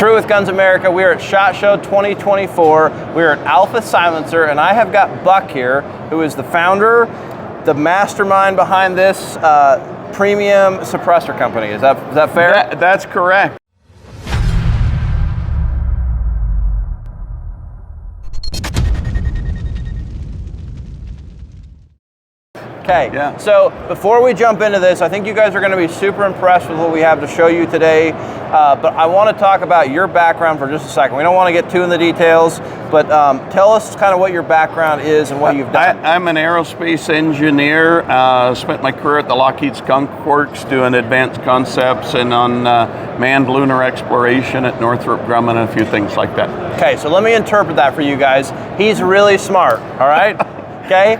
True with Guns America, we are at SHOT Show 2024. We're at Alpha Silencer, and I have got Buck here, who is the founder, the mastermind behind this premium suppressor company. Is that fair? That's correct. Okay, yeah. So before we jump into this, I think you guys are going to be super impressed with what we have to show you today, but I want to talk about your background for just a second. We don't want to get too in the details, but tell us kind of what your background is and what you've done. I'm an aerospace engineer, spent my career at the Lockheed Skunk Works doing advanced concepts and on manned lunar exploration at Northrop Grumman and a few things like that. Okay, so let me interpret that for you guys. He's really smart, all right? Okay,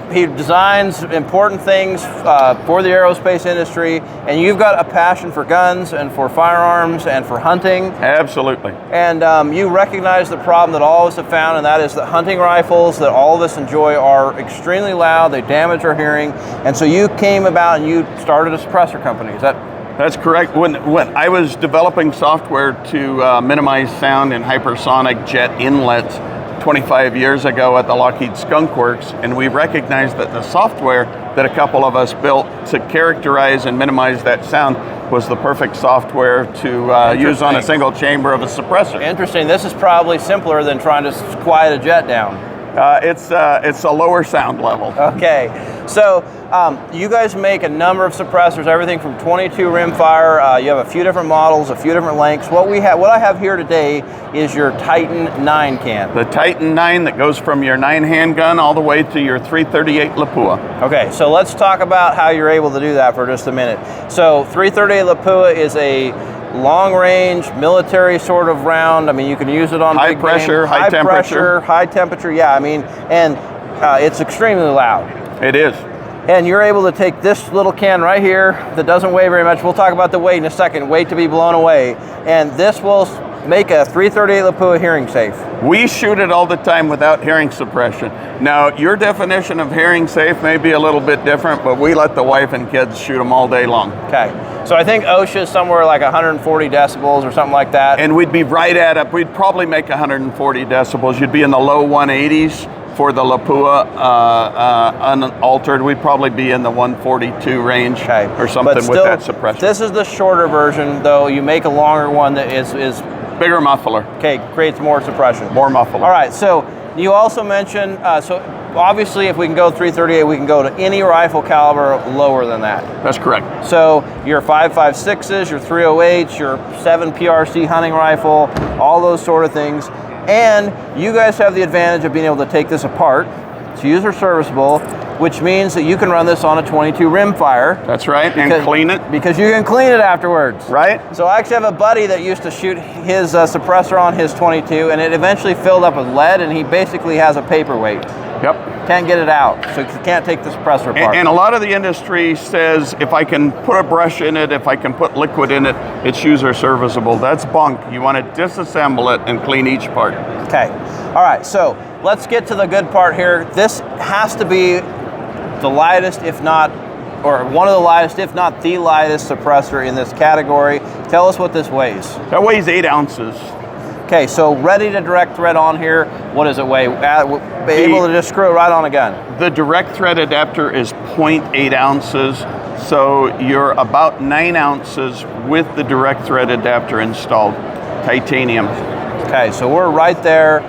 he designs important things for the aerospace industry, and you've got a passion for guns and for firearms and for hunting. Absolutely. And you recognize the problem that all of us have found, and that is that hunting rifles that all of us enjoy are extremely loud, they damage our hearing, and so you came about and you started a suppressor company. Is that? That's correct. When I was developing software to minimize sound in hypersonic jet inlets 25 years ago at the Lockheed Skunk Works, and we recognized that the software that a couple of us built to characterize and minimize that sound was the perfect software to use on a single chamber of a suppressor. Interesting. This is probably simpler than trying to quiet a jet down. It's a lower sound level. Okay, so you guys make a number of suppressors, everything from 22 rimfire. You have a few different models, a few different lengths. What I have here today is your Titan 9 can. The Titan 9 that goes from your 9 handgun all the way to your 338 Lapua. Okay, so let's talk about how you're able to do that for just a minute. So 338 Lapua is a long-range military sort of round. I mean, you can use it on high big pressure, game, high temperature. Pressure, high temperature. Yeah, I mean, and it's extremely loud. It is. And you're able to take this little can right here that doesn't weigh very much. We'll talk about the weight in a second. Weight to be blown away, and this will make a 338 Lapua hearing safe. We shoot it all the time without hearing suppression. Now, your definition of hearing safe may be a little bit different, but we let the wife and kids shoot them all day long. Okay, so I think OSHA is somewhere like 140 decibels or something like that. And we'd be right at it. We'd probably make 140 decibels. You'd be in the low 180s for the Lapua unaltered. We'd probably be in the 142 range or something still, with that suppression. This is the shorter version, though. You make a longer one that is bigger muffler. Okay, creates more suppression. More muffler. All right, so you also mentioned, so obviously if we can go 338, we can go to any rifle caliber lower than that. That's correct. So your 5.56s, your 308s, your 7 PRC hunting rifle, all those sort of things. And you guys have the advantage of being able to take this apart. It's user serviceable, which means that you can run this on a 22 rimfire. That's right, and clean it. Because you can clean it afterwards. Right. So I actually have a buddy that used to shoot his suppressor on his 22, and it eventually filled up with lead, and he basically has a paperweight. Yep. Can't get it out, so you can't take the suppressor apart. And a lot of the industry says, if I can put a brush in it, if I can put liquid in it, it's user serviceable. That's bunk. You want to disassemble it and clean each part. Okay. All right, so let's get to the good part here. This has to be the lightest, if not, or one of the lightest, if not the lightest suppressor in this category. Tell us what this weighs. That weighs 8 ounces. Okay, so ready to direct thread on here. What does it weigh? Able to just screw it right on a gun. The direct thread adapter is 0.8 ounces, so you're about 9 ounces with the direct thread adapter installed. Titanium. Okay, so we're right there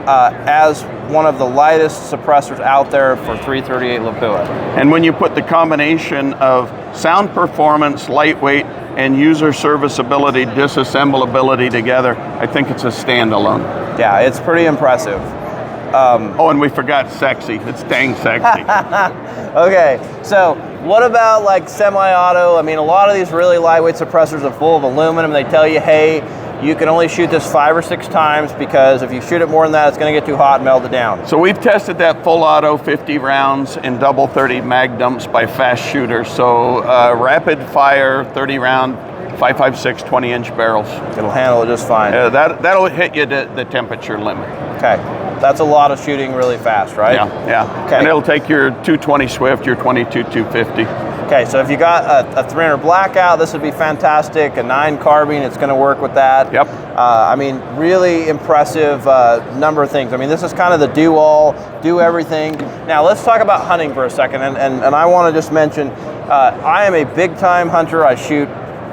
as one of the lightest suppressors out there for 338 Lapua. And when you put the combination of sound performance, lightweight, and user serviceability, disassemblability together, I think it's a standalone. Yeah, it's pretty impressive. Oh, and we forgot sexy. It's dang sexy. Okay, so what about like semi-auto? I mean, a lot of these really lightweight suppressors are full of aluminum. They tell you, hey, you can only shoot this 5 or 6 times because if you shoot it more than that, it's going to get too hot and melt it down. So we've tested that full auto 50 rounds in double 30 mag dumps by fast shooters. So rapid fire 30 round, 5.56 20-inch barrels. It'll handle it just fine. That'll hit you to the temperature limit. Okay, that's a lot of shooting really fast, right? Yeah. Okay. And it'll take your 220 Swift, your 22 250. Okay, so if you got a 300 blackout, this would be fantastic. A 9 carbine, it's going to work with that. Yep. I mean, really impressive number of things. I mean, this is kind of the do-all, do everything. Now, let's talk about hunting for a second. And I want to just mention, I am a big-time hunter. I shoot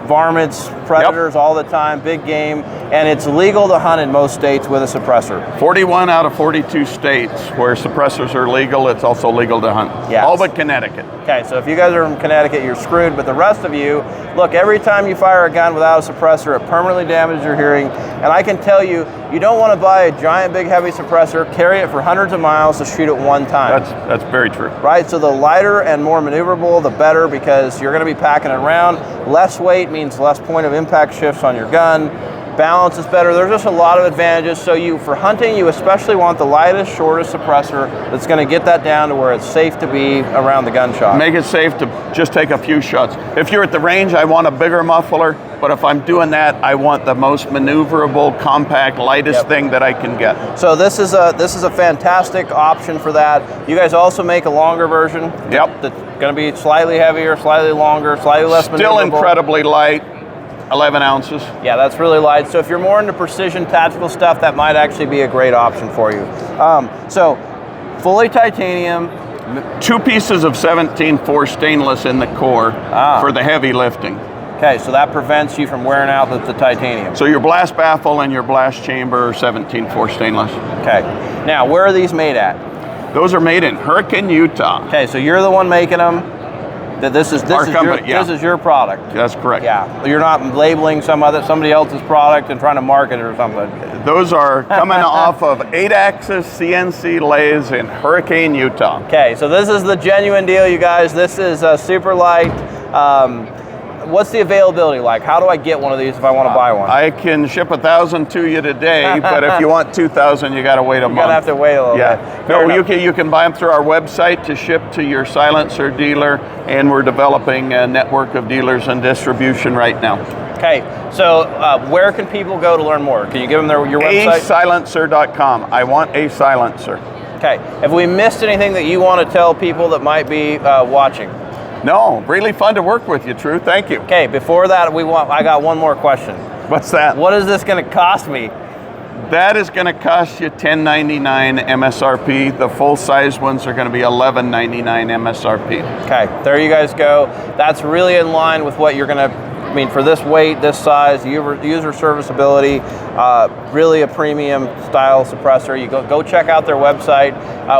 varmints, predators all the time, big game, and it's legal to hunt in most states with a suppressor. 41 out of 42 states where suppressors are legal, it's also legal to hunt. Yes. All but Connecticut. Okay, so if you guys are from Connecticut, you're screwed, but the rest of you, look, every time you fire a gun without a suppressor, it permanently damages your hearing, and I can tell you, you don't want to buy a giant, big, heavy suppressor, carry it for hundreds of miles to shoot it one time. That's very true. Right, so the lighter and more maneuverable, the better, because you're going to be packing it around. Less weight means less point of impact shifts on your gun. Balance is better. There's just a lot of advantages. So for hunting, you especially want the lightest, shortest suppressor that's going to get that down to where it's safe to be around the gunshot. Make it safe to just take a few shots. If you're at the range, I want a bigger muffler, but if I'm doing that, I want the most maneuverable, compact, lightest thing that I can get. So this is a fantastic option for that. You guys also make a longer version. Yep. That's going to be slightly heavier, slightly longer, slightly less maneuverable. Still incredibly light. 11 ounces. Yeah, that's really light. So if you're more into precision tactical stuff, that might actually be a great option for you. So fully titanium. 2 pieces of 17-4 stainless in the core for the heavy lifting. Okay, so that prevents you from wearing out the titanium. So your blast baffle and your blast chamber are 17-4 stainless. Okay, now where are these made at? Those are made in Hurricane, Utah. Okay, so you're the one making them. This is your product. That's correct. Yeah, you're not labeling somebody else's product and trying to market it or something. Those are coming off of 8-axis CNC lathes in Hurricane, Utah. Okay, so this is the genuine deal, you guys. This is super light. What's the availability like? How do I get one of these if I want to buy one? I can ship 1,000 to you today, but if you want 2,000, you got to wait a month. You're gonna have to wait a little bit. No, you can buy them through our website to ship to your silencer dealer, and we're developing a network of dealers and distribution right now. Okay, so where can people go to learn more? Can you give them your website? asilencer.com. I want a silencer. Okay, have we missed anything that you want to tell people that might be watching? No, really fun to work with you, True. Thank you. Okay, before that, I got one more question. What's that? What is this going to cost me? That is going to cost you $10.99 MSRP. The full-size ones are going to be $11.99 MSRP. Okay, there you guys go. That's really in line with what you're going to, for this weight, this size, user serviceability, really a premium style suppressor. You go check out their website.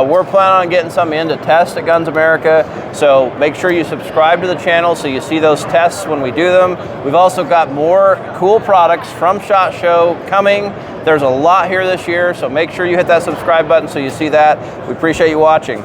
We're planning on getting some in to test at Guns America, so make sure you subscribe to the channel so you see those tests when we do them. We've also got more cool products from SHOT Show coming. There's a lot here this year, so make sure you hit that subscribe button so you see that. We appreciate you watching.